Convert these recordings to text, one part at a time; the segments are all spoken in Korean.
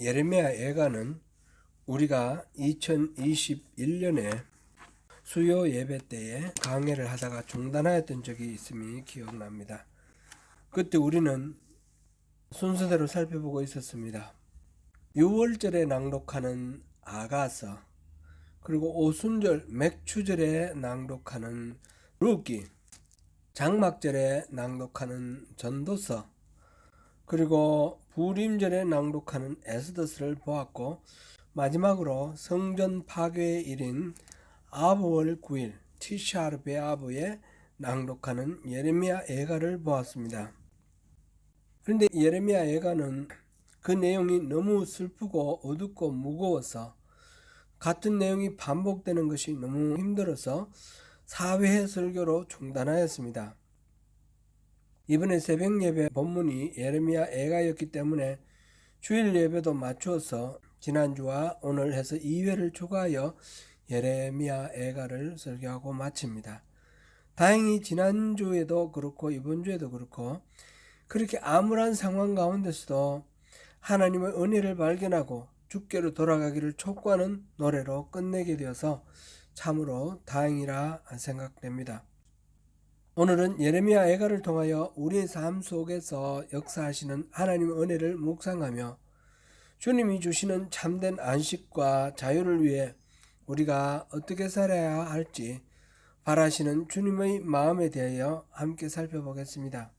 예레미야 예가는 우리가 2021년에 수요 예배 때에 강해를 하다가 중단하였던 적이 있음이 기억납니다. 그때 우리는 순서대로 살펴보고 있었습니다. 6월절에 낭독하는 아가서, 그리고 오순절 맥추절에 낭독하는 룻기, 장막절에 낭독하는 전도서, 그리고 부림절에 낭독하는 에스더서를 보았고, 마지막으로 성전 파괴의 일인 아브월 9일 티샤르 베아브에 낭독하는 예레미야 예가를 보았습니다. 그런데 예레미야 예가는 그 내용이 너무 슬프고 어둡고 무거워서 같은 내용이 반복되는 것이 너무 힘들어서 4회 설교로 중단하였습니다. 이번에 새벽 예배 본문이 예레미야 예가였기 때문에 주일 예배도 맞추어서 지난주와 오늘 해서 2회를 추가하여 예레미야 예가를 설교하고 마칩니다. 다행히 지난주에도 그렇고 이번 주에도 그렇고 그렇게 암울한 상황 가운데서도 하나님의 은혜를 발견하고 주께로 돌아가기를 촉구하는 노래로 끝내게 되어서 참으로 다행이라 생각됩니다. 오늘은 예레미야 예가를 통하여 우리의 삶 속에서 역사하시는 하나님의 은혜를 묵상하며 주님이 주시는 참된 안식과 자유를 위해 우리가 어떻게 살아야 할지 바라시는 주님의 마음에 대하여 함께 살펴보겠습니다.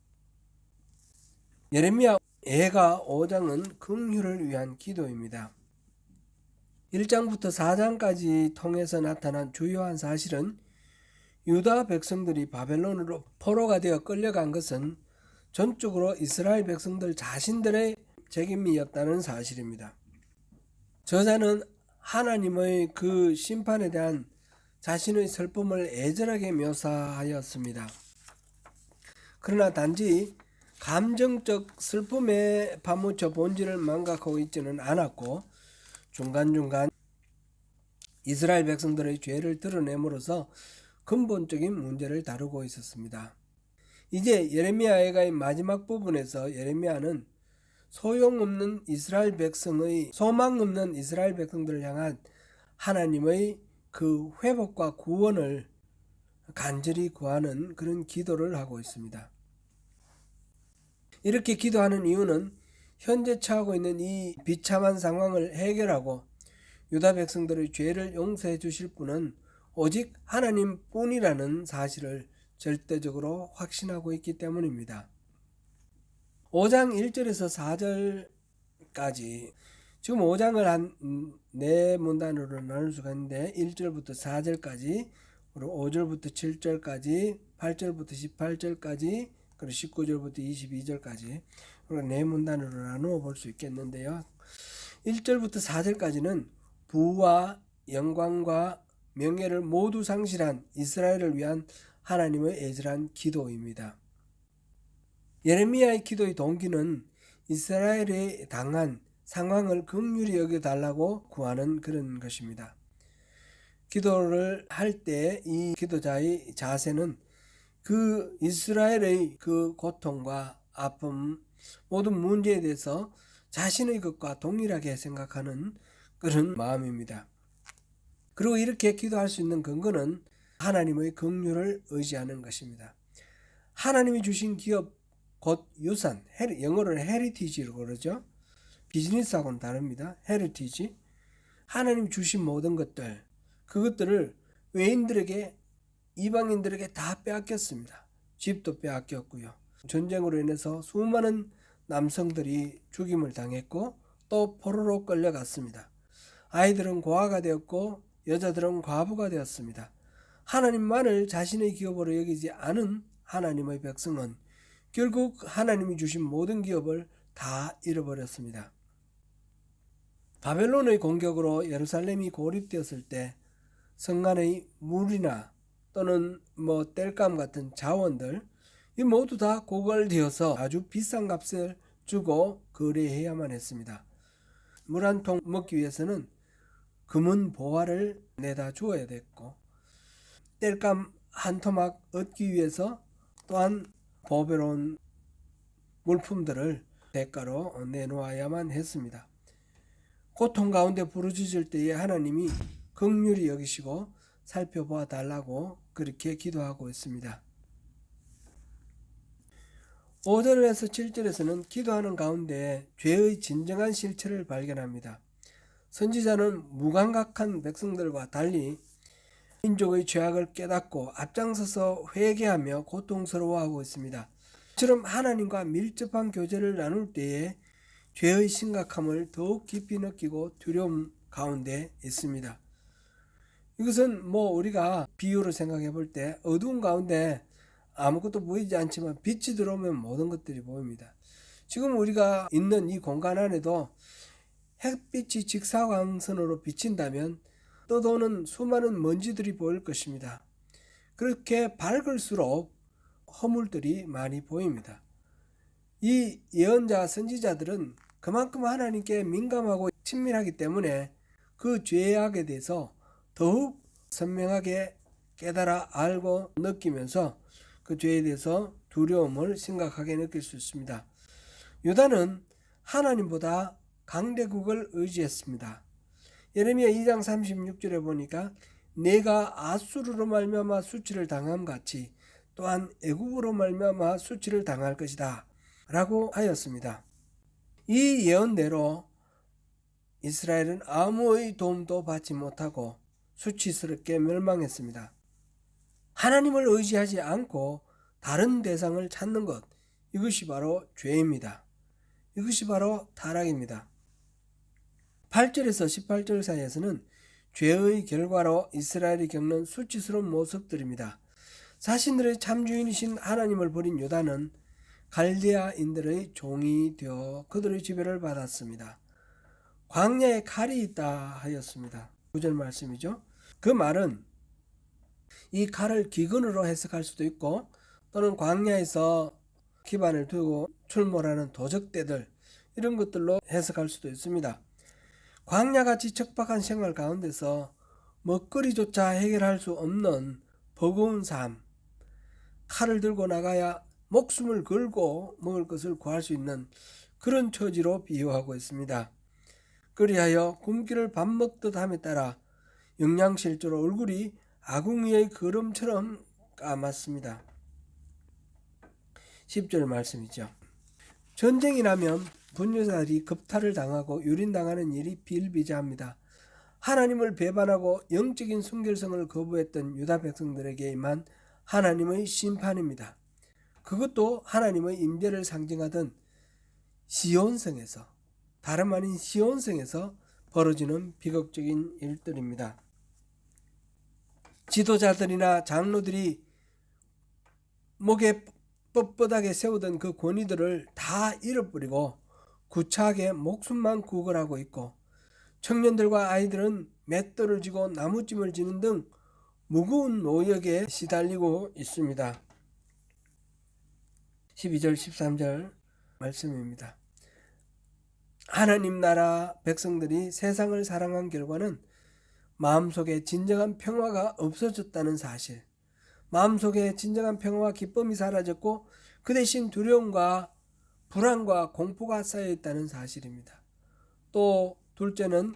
예레미야 예가 5장은 긍휼을 위한 기도입니다. 1장부터 4장까지 통해서 나타난 주요한 사실은 유다 백성들이 바벨론으로 포로가 되어 끌려간 것은 전적으로 이스라엘 백성들 자신들의 책임이었다는 사실입니다. 저자는 하나님의 그 심판에 대한 자신의 슬픔을 애절하게 묘사하였습니다. 그러나 단지 감정적 슬픔에 파묻혀 본질을 망각하고 있지는 않았고 중간중간 이스라엘 백성들의 죄를 드러내므로써 근본적인 문제를 다루고 있었습니다. 이제 예레미야 예가의 마지막 부분에서 예레미야는 소용없는 이스라엘 백성의 소망 없는 이스라엘 백성들을 향한 하나님의 그 회복과 구원을 간절히 구하는 그런 기도를 하고 있습니다. 이렇게 기도하는 이유는 현재 처하고 있는 이 비참한 상황을 해결하고 유다 백성들의 죄를 용서해 주실 분은 오직 하나님뿐이라는 사실을 절대적으로 확신하고 있기 때문입니다. 5장 1절에서 4절까지 지금 5장을 한 4문단으로 나눌 수가 있는데 1절부터 4절까지 그리고 5절부터 7절까지 8절부터 18절까지 그리고 19절부터 22절까지 그리고 4문단으로 나누어 볼 수 있겠는데요. 1절부터 4절까지는 부와 영광과 명예를 모두 상실한 이스라엘을 위한 하나님의 애절한 기도입니다. 예레미야의 기도의 동기는 이스라엘이 당한 상황을 긍휼히 여겨달라고 구하는 그런 것입니다. 기도를 할 때 이 기도자의 자세는 그 이스라엘의 그 고통과 아픔 모든 문제에 대해서 자신의 것과 동일하게 생각하는 그런 마음입니다. 그리고 이렇게 기도할 수 있는 근거는 하나님의 긍휼을 의지하는 것입니다. 하나님이 주신 기업 곧 유산, 영어로는 헤리티지라고 그러죠. 비즈니스하고는 다릅니다. 헤리티지. 하나님 주신 모든 것들, 그것들을 외인들에게 이방인들에게 다 빼앗겼습니다. 집도 빼앗겼고요. 전쟁으로 인해서 수많은 남성들이 죽임을 당했고 또 포로로 끌려갔습니다. 아이들은 고아가 되었고 여자들은 과부가 되었습니다. 하나님만을 자신의 기업으로 여기지 않은 하나님의 백성은 결국 하나님이 주신 모든 기업을 다 잃어버렸습니다. 바벨론의 공격으로 예루살렘이 고립되었을 때 성간의 물이나 또는 땔감 같은 자원들 이 모두 다 고갈되어서 아주 비싼 값을 주고 거래해야만 했습니다. 물 한 통 먹기 위해서는 금은 보화를 내다 주어야 됐고 땔감 한 토막 얻기 위해서 또한 보배로운 물품들을 대가로 내놓아야만 했습니다. 고통 가운데 부르짖을 때에 하나님이 긍휼히 여기시고 살펴봐 달라고 그렇게 기도하고 있습니다. 5절에서 7절에서는 기도하는 가운데 죄의 진정한 실체를 발견합니다. 선지자는 무감각한 백성들과 달리 민족의 죄악을 깨닫고 앞장서서 회개하며 고통스러워하고 있습니다. 이처럼 하나님과 밀접한 교제를 나눌 때에 죄의 심각함을 더욱 깊이 느끼고 두려움 가운데 있습니다. 이것은 우리가 비유로 생각해 볼 때 어두운 가운데 아무것도 보이지 않지만 빛이 들어오면 모든 것들이 보입니다. 지금 우리가 있는 이 공간 안에도 햇빛이 직사광선으로 비친다면 떠도는 수많은 먼지들이 보일 것입니다. 그렇게 밝을수록 허물들이 많이 보입니다. 이 예언자 선지자들은 그만큼 하나님께 민감하고 친밀하기 때문에 그 죄악에 대해서 더욱 선명하게 깨달아 알고 느끼면서 그 죄에 대해서 두려움을 심각하게 느낄 수 있습니다. 유다는 하나님보다 강대국을 의지했습니다. 예레미야 2장 36절에 보니까 내가 아수르로 말미암아 수치를 당함 같이 또한 애굽으로 말미암아 수치를 당할 것이다 라고 하였습니다. 이 예언대로 이스라엘은 아무의 도움도 받지 못하고 수치스럽게 멸망했습니다. 하나님을 의지하지 않고 다른 대상을 찾는 것, 이것이 바로 죄입니다. 이것이 바로 타락입니다. 8절에서 18절 사이에서는 죄의 결과로 이스라엘이 겪는 수치스러운 모습들입니다. 자신들의 참주인이신 하나님을 버린 유다는 갈대아인들의 종이 되어 그들의 지배를 받았습니다. 광야에 칼이 있다 하였습니다. 9절 말씀이죠. 그 말은 이 칼을 기근으로 해석할 수도 있고 또는 광야에서 기반을 두고 출몰하는 도적대들 이런 것들로 해석할 수도 있습니다. 광야같이 척박한 생활 가운데서 먹거리조차 해결할 수 없는 버거운 삶, 칼을 들고 나가야 목숨을 걸고 먹을 것을 구할 수 있는 그런 처지로 비유하고 있습니다. 그리하여 굶기를 밥 먹듯 함에 따라 영양실조로 얼굴이 아궁이의 거름처럼 까맣습니다. 10절 말씀이죠. 전쟁이 나면 분유자들이 겁탈을 당하고 유린당하는 일이 비일비재합니다. 하나님을 배반하고 영적인 순결성을 거부했던 유다 백성들에게 임한 하나님의 심판입니다. 그것도 하나님의 임재를 상징하던 시온성에서, 다름 아닌 시온성에서 벌어지는 비극적인 일들입니다. 지도자들이나 장로들이 목에 뻣뻣하게 세우던 그 권위들을 다 잃어버리고 구차하게 목숨만 구걸하고 있고, 청년들과 아이들은 맷돌을 쥐고 나무찜을 지는 등 무거운 노역에 시달리고 있습니다. 12절 13절 말씀입니다. 하나님 나라 백성들이 세상을 사랑한 결과는 마음속에 진정한 평화가 없어졌다는 사실, 마음속에 진정한 평화와 기쁨이 사라졌고 그 대신 두려움과 불안과 공포가 쌓여있다는 사실입니다. 또 둘째는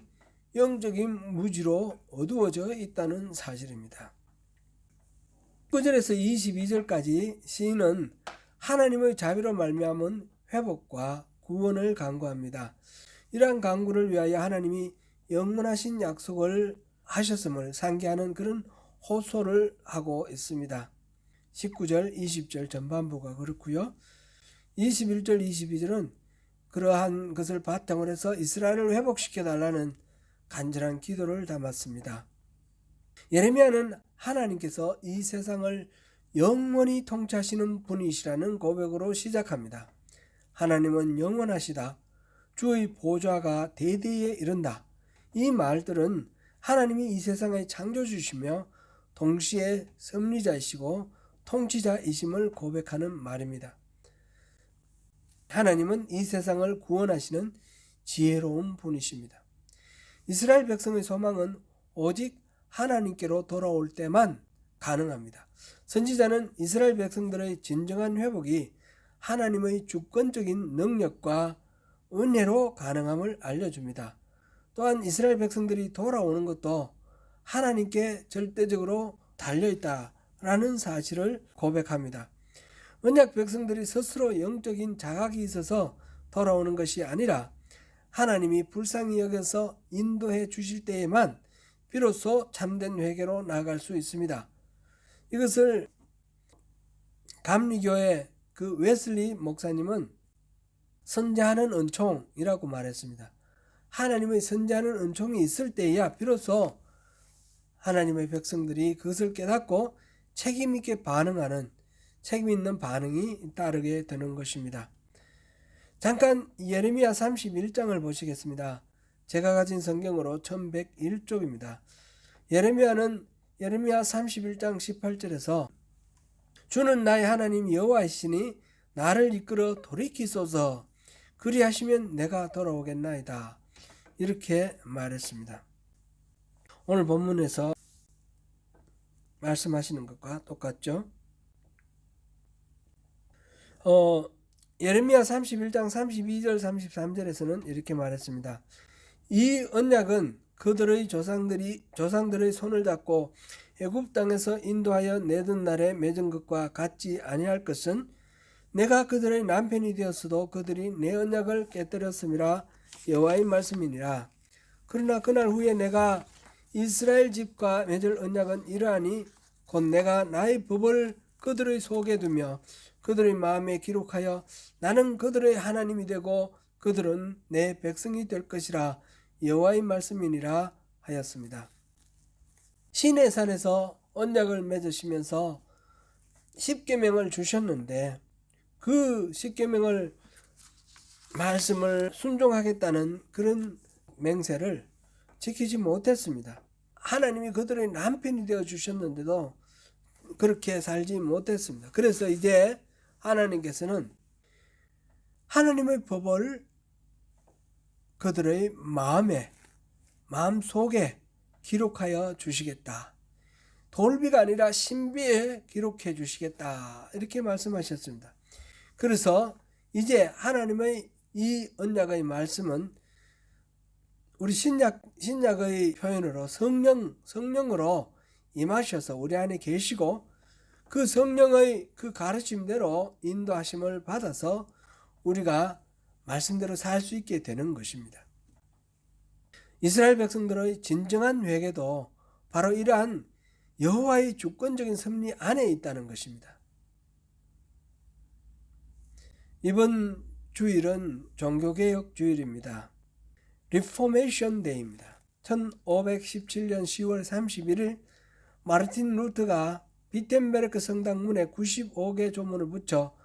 영적인 무지로 어두워져 있다는 사실입니다. 19절에서 22절까지 시인은 하나님의 자비로 말미암은 회복과 구원을 간구합니다. 이러한 간구를 위하여 하나님이 영원하신 약속을 하셨음을 상기하는 그런 호소를 하고 있습니다. 19절, 20절 전반부가 그렇고요. 21절, 22절은 그러한 것을 바탕으로 해서 이스라엘을 회복시켜 달라는 간절한 기도를 담았습니다. 예레미야는 하나님께서 이 세상을 영원히 통치하시는 분이시라는 고백으로 시작합니다. 하나님은 영원하시다. 주의 보좌가 대대에 이른다. 이 말들은 하나님이 이 세상의 창조주시며 동시에 섭리자이시고 통치자이심을 고백하는 말입니다. 하나님은 이 세상을 구원하시는 지혜로운 분이십니다. 이스라엘 백성의 소망은 오직 하나님께로 돌아올 때만 가능합니다. 선지자는 이스라엘 백성들의 진정한 회복이 하나님의 주권적인 능력과 은혜로 가능함을 알려줍니다. 또한 이스라엘 백성들이 돌아오는 것도 하나님께 절대적으로 달려있다라는 사실을 고백합니다. 언약 백성들이 스스로 영적인 자각이 있어서 돌아오는 것이 아니라 하나님이 불쌍히 여겨서 인도해 주실 때에만 비로소 참된 회개로 나아갈 수 있습니다. 이것을 감리교의 그 웨슬리 목사님은 선지하는 은총이라고 말했습니다. 하나님의 선지하는 은총이 있을 때야 비로소 하나님의 백성들이 그것을 깨닫고 책임 있게 반응하는, 책임 있는 반응이 따르게 되는 것입니다. 잠깐 예레미야 31장을 보시겠습니다. 제가 가진 성경으로 1101쪽입니다. 예레미야 31장 18절에서 주는 나의 하나님 여호와이시니 나를 이끌어 돌이키소서, 그리하시면 내가 돌아오겠나이다, 이렇게 말했습니다. 오늘 본문에서 말씀하시는 것과 똑같죠. 예레미야 31장 32절 33절에서는 이렇게 말했습니다. 이 언약은 그들의 조상들의 손을 잡고 애굽 땅에서 인도하여 내던 날에 맺은 것과 같지 아니할 것은 내가 그들의 남편이 되었어도 그들이 내 언약을 깨뜨렸음이라 여호와의 말씀이니라. 그러나 그날 후에 내가 이스라엘 집과 맺을 언약은 이러하니 곧 내가 나의 법을 그들의 속에 두며 그들의 마음에 기록하여 나는 그들의 하나님이 되고 그들은 내 백성이 될 것이라 여호와의 말씀이니라 하였습니다. 시내산에서 언약을 맺으시면서 십계명을 주셨는데 그 십계명을 말씀을 순종하겠다는 그런 맹세를 지키지 못했습니다. 하나님이 그들의 남편이 되어 주셨는데도 그렇게 살지 못했습니다. 그래서 이제 하나님께서는 하나님의 법을 그들의 마음속에 기록하여 주시겠다. 돌비가 아니라 신비에 기록해 주시겠다, 이렇게 말씀하셨습니다. 그래서 이제 하나님의 이 언약의 말씀은 우리 신약의 표현으로 성령으로 임하셔서 우리 안에 계시고 그 성령의 그 가르침대로 인도하심을 받아서 우리가 말씀대로 살 수 있게 되는 것입니다. 이스라엘 백성들의 진정한 회개도 바로 이러한 여호와의 주권적인 섭리 안에 있다는 것입니다. 이번 주일은 종교개혁 주일입니다. 리포메이션 데이입니다. 1517년 10월 31일 마르틴 루터가 비텐베르크 성당 문에 95개 조문을 붙여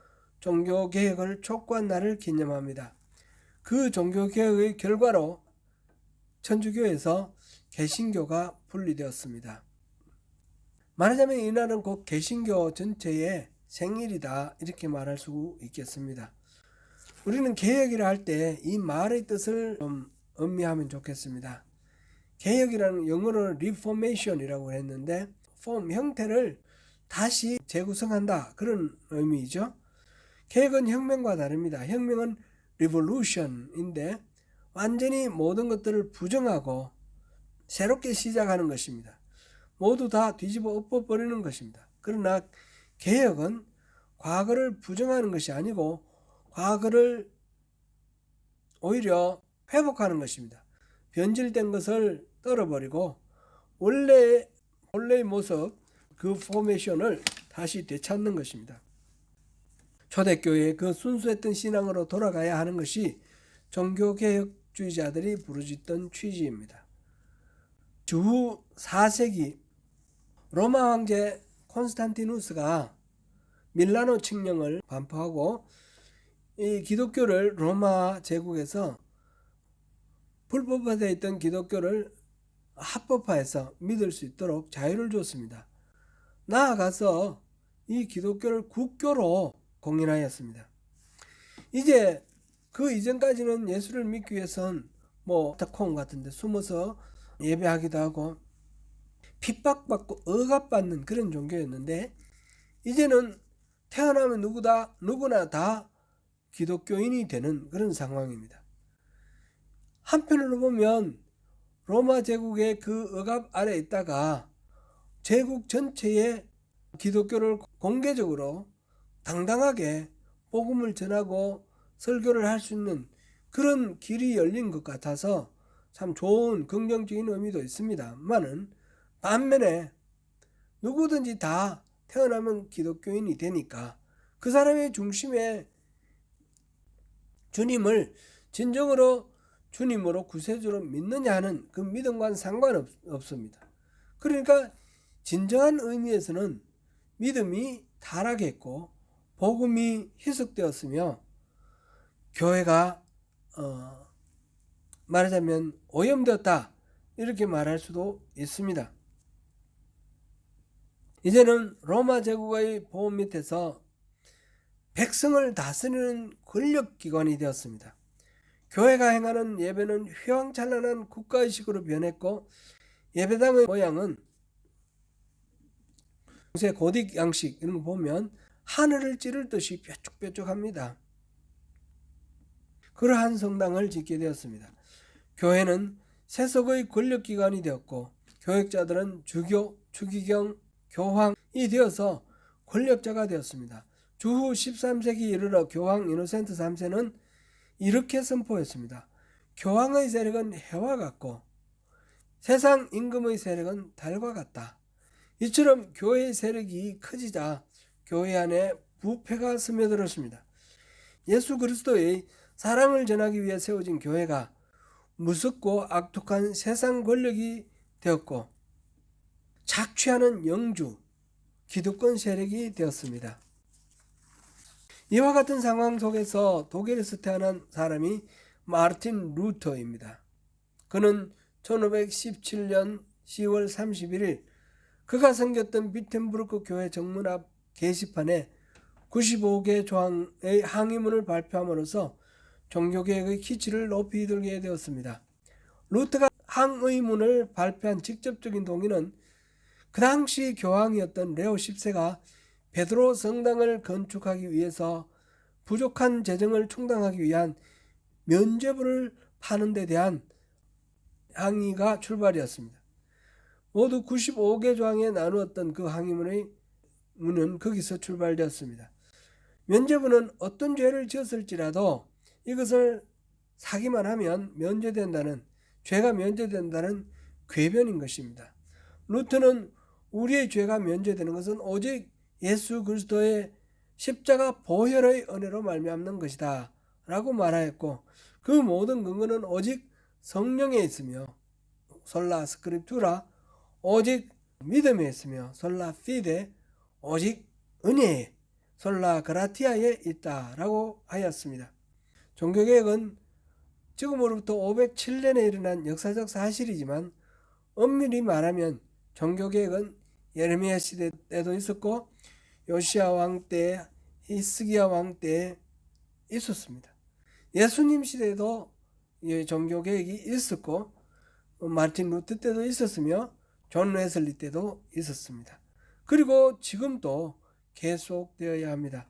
종교개혁을 촉구한 날을 기념합니다. 그 종교개혁의 결과로 천주교에서 개신교가 분리되었습니다. 말하자면 이날은 곧 개신교 전체의 생일이다, 이렇게 말할 수 있겠습니다. 우리는 개혁이라 할 때 이 말의 뜻을 좀 음미하면 좋겠습니다. 개혁이라는 영어로는 리포메이션이라고 했는데 형태를 다시 재구성한다, 그런 의미이죠. 개혁은 혁명과 다릅니다. 혁명은 리볼루션인데 완전히 모든 것들을 부정하고 새롭게 시작하는 것입니다. 모두 다 뒤집어 엎어버리는 것입니다. 그러나 개혁은 과거를 부정하는 것이 아니고 과거를 오히려 회복하는 것입니다. 변질된 것을 떨어버리고 원래의 모습, 그 포메이션을 다시 되찾는 것입니다. 초대교회의 그 순수했던 신앙으로 돌아가야 하는 것이 종교개혁주의자들이 부르짖던 취지입니다. 주후 4세기 로마 황제 콘스탄티누스가 밀라노 칙령을 반포하고 이 기독교를 로마 제국에서 불법화되어 있던 기독교를 합법화해서 믿을 수 있도록 자유를 줬습니다. 나아가서 이 기독교를 국교로 공인하였습니다. 이제 그 이전까지는 예수를 믿기 위해서는 닷컴 같은 데 숨어서 예배하기도 하고 핍박받고 억압받는 그런 종교였는데 이제는 태어나면 누구나 다 기독교인이 되는 그런 상황입니다. 한편으로 보면 로마 제국의 그 억압 아래 있다가 제국 전체에 기독교를 공개적으로 당당하게 복음을 전하고 설교를 할 수 있는 그런 길이 열린 것 같아서 참 좋은 긍정적인 의미도 있습니다만은, 반면에 누구든지 다 태어나면 기독교인이 되니까 그 사람의 중심에 주님을 진정으로 주님으로 구세주로 믿느냐 하는 그 믿음과는 상관없습니다. 그러니까 진정한 의미에서는 믿음이 타락했고 복음이 희석되었으며 교회가 말하자면 오염되었다, 이렇게 말할 수도 있습니다. 이제는 로마 제국의 보험 밑에서 백성을 다스리는 권력기관이 되었습니다. 교회가 행하는 예배는 휘황찬란한 국가의식으로 변했고, 예배당의 모양은 요새 고딕 양식 이런 거 보면 하늘을 찌를 듯이 뾰족뾰족합니다. 그러한 성당을 짓게 되었습니다. 교회는 세속의 권력기관이 되었고, 교역자들은 주교, 추기경, 교황이 되어서 권력자가 되었습니다. 주후 13세기 이르러 교황 이노센트 3세는 이렇게 선포했습니다. 교황의 세력은 해와 같고 세상 임금의 세력은 달과 같다. 이처럼 교회의 세력이 커지자 교회 안에 부패가 스며들었습니다. 예수 그리스도의 사랑을 전하기 위해 세워진 교회가 무섭고 악독한 세상 권력이 되었고 착취하는 영주, 기득권 세력이 되었습니다. 이와 같은 상황 속에서 독일에서 태어난 사람이 마르틴 루터입니다. 그는 1517년 10월 31일 그가 섬겼던 비텐부르크 교회 정문 앞 게시판에 95개 조항의 항의문을 발표함으로써 종교개혁의 키치를 높이 들게 되었습니다. 루터가 항의문을 발표한 직접적인 동기는 그 당시 교황이었던 레오 10세가 베드로 성당을 건축하기 위해서 부족한 재정을 충당하기 위한 면죄부를 파는 데 대한 항의가 출발이었습니다. 모두 95개 조항에 나누었던 그 항의문의 문은 거기서 출발되었습니다. 면죄부는 어떤 죄를 지었을지라도 이것을 사기만 하면 면죄된다는, 죄가 면죄된다는 궤변인 것입니다. 루터는 우리의 죄가 면죄되는 것은 오직 예수 그리스도의 십자가 보혈의 은혜로 말미암는 것이다 라고 말하였고, 그 모든 근거는 오직 성령에 있으며 솔라 스크립투라, 오직 믿음에 있으며 솔라 피데, 오직 은혜에 솔라 그라티아에 있다라고 하였습니다. 종교개혁은 지금으로부터 507년에 일어난 역사적 사실이지만 엄밀히 말하면 종교개혁은 예레미야 시대 때도 있었고 요시야 왕 때, 히스기야 왕 때 있었습니다. 예수님 시대에도 종교개혁이 있었고 마르틴 루터 때도 있었으며 존 웨슬리 때도 있었습니다. 그리고 지금도 계속되어야 합니다.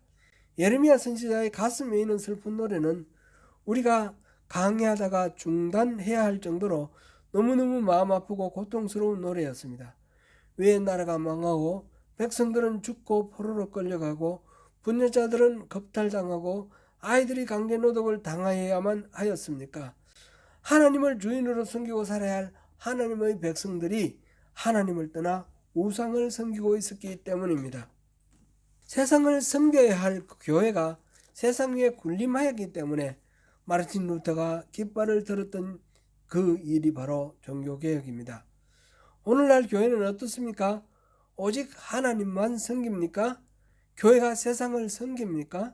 예레미야 선지자의 가슴에 있는 슬픈 노래는 우리가 강의하다가 중단해야 할 정도로 너무너무 마음 아프고 고통스러운 노래였습니다. 왜 나라가 망하고 백성들은 죽고 포로로 끌려가고 분녀자들은 겁탈당하고 아이들이 강제노동을 당해야만 하였습니까? 하나님을 주인으로 섬기고 살아야 할 하나님의 백성들이 하나님을 떠나 우상을 섬기고 있었기 때문입니다. 세상을 섬겨야 할 교회가 세상 위에 군림하였기 때문에 마르틴 루터가 깃발을 들었던 그 일이 바로 종교개혁입니다. 오늘날 교회는 어떻습니까? 오직 하나님만 섬깁니까? 교회가 세상을 섬깁니까?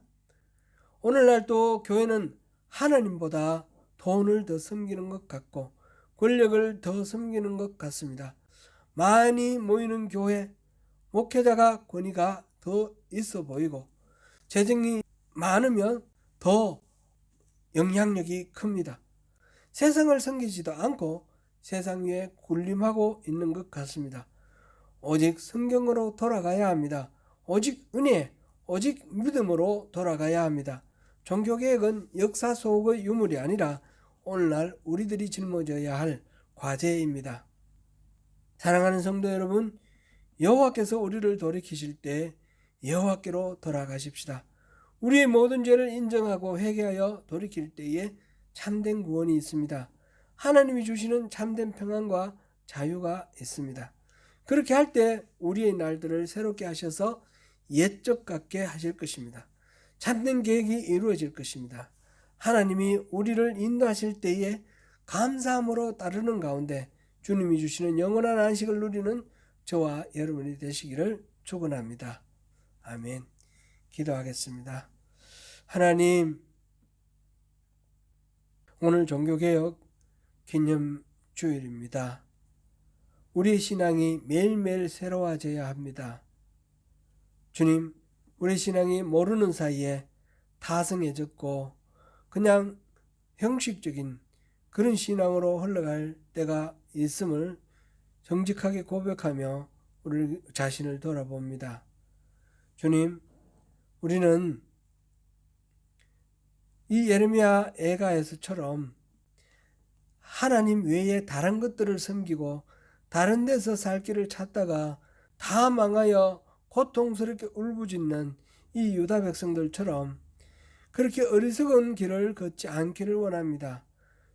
오늘날 또 교회는 하나님보다 돈을 더 섬기는 것 같고 권력을 더 섬기는 것 같습니다. 많이 모이는 교회, 목회자가 권위가 더 있어 보이고 재정이 많으면 더 영향력이 큽니다. 세상을 섬기지도 않고 세상 위에 군림하고 있는 것 같습니다. 오직 성경으로 돌아가야 합니다. 오직 은혜, 오직 믿음으로 돌아가야 합니다. 종교개혁은 역사 속의 유물이 아니라 오늘날 우리들이 짊어져야 할 과제입니다. 사랑하는 성도 여러분, 여호와께서 우리를 돌이키실 때 여호와께로 돌아가십시다. 우리의 모든 죄를 인정하고 회개하여 돌이킬 때에 참된 구원이 있습니다. 하나님이 주시는 참된 평안과 자유가 있습니다. 그렇게 할 때 우리의 날들을 새롭게 하셔서 옛적 같게 하실 것입니다. 참된 계획이 이루어질 것입니다. 하나님이 우리를 인도하실 때에 감사함으로 따르는 가운데 주님이 주시는 영원한 안식을 누리는 저와 여러분이 되시기를 축원합니다. 아멘. 기도하겠습니다. 하나님, 오늘 종교개혁 기념주일입니다. 우리의 신앙이 매일매일 새로워져야 합니다. 주님, 우리 신앙이 모르는 사이에 타성해졌고 그냥 형식적인 그런 신앙으로 흘러갈 때가 있음을 정직하게 고백하며 우리 자신을 돌아봅니다. 주님, 우리는 이 예레미야 애가에서처럼 하나님 외에 다른 것들을 섬기고 다른 데서 살 길을 찾다가 다 망하여 고통스럽게 울부짖는 이 유다 백성들처럼 그렇게 어리석은 길을 걷지 않기를 원합니다.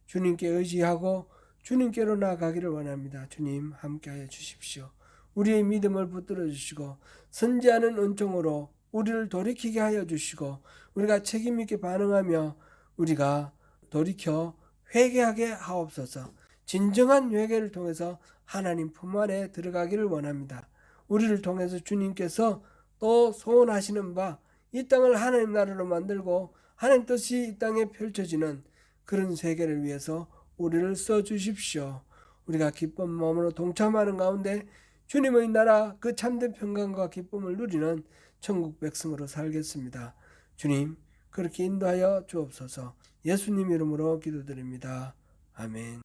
주님께 의지하고 주님께로 나아가기를 원합니다. 주님 함께하여 주십시오. 우리의 믿음을 붙들어 주시고 선지하는 은총으로 우리를 돌이키게 하여 주시고 우리가 책임 있게 반응하며 우리가 돌이켜 회개하게 하옵소서. 진정한 회개를 통해서 하나님 품 안에 들어가기를 원합니다. 우리를 통해서 주님께서 또 소원하시는 바 이 땅을 하나님 나라로 만들고 하나님 뜻이 이 땅에 펼쳐지는 그런 세계를 위해서 우리를 써주십시오. 우리가 기쁜 마음으로 동참하는 가운데 주님의 나라 그 참된 평강과 기쁨을 누리는 천국 백성으로 살겠습니다. 주님 그렇게 인도하여 주옵소서. 예수님 이름으로 기도드립니다. 아멘.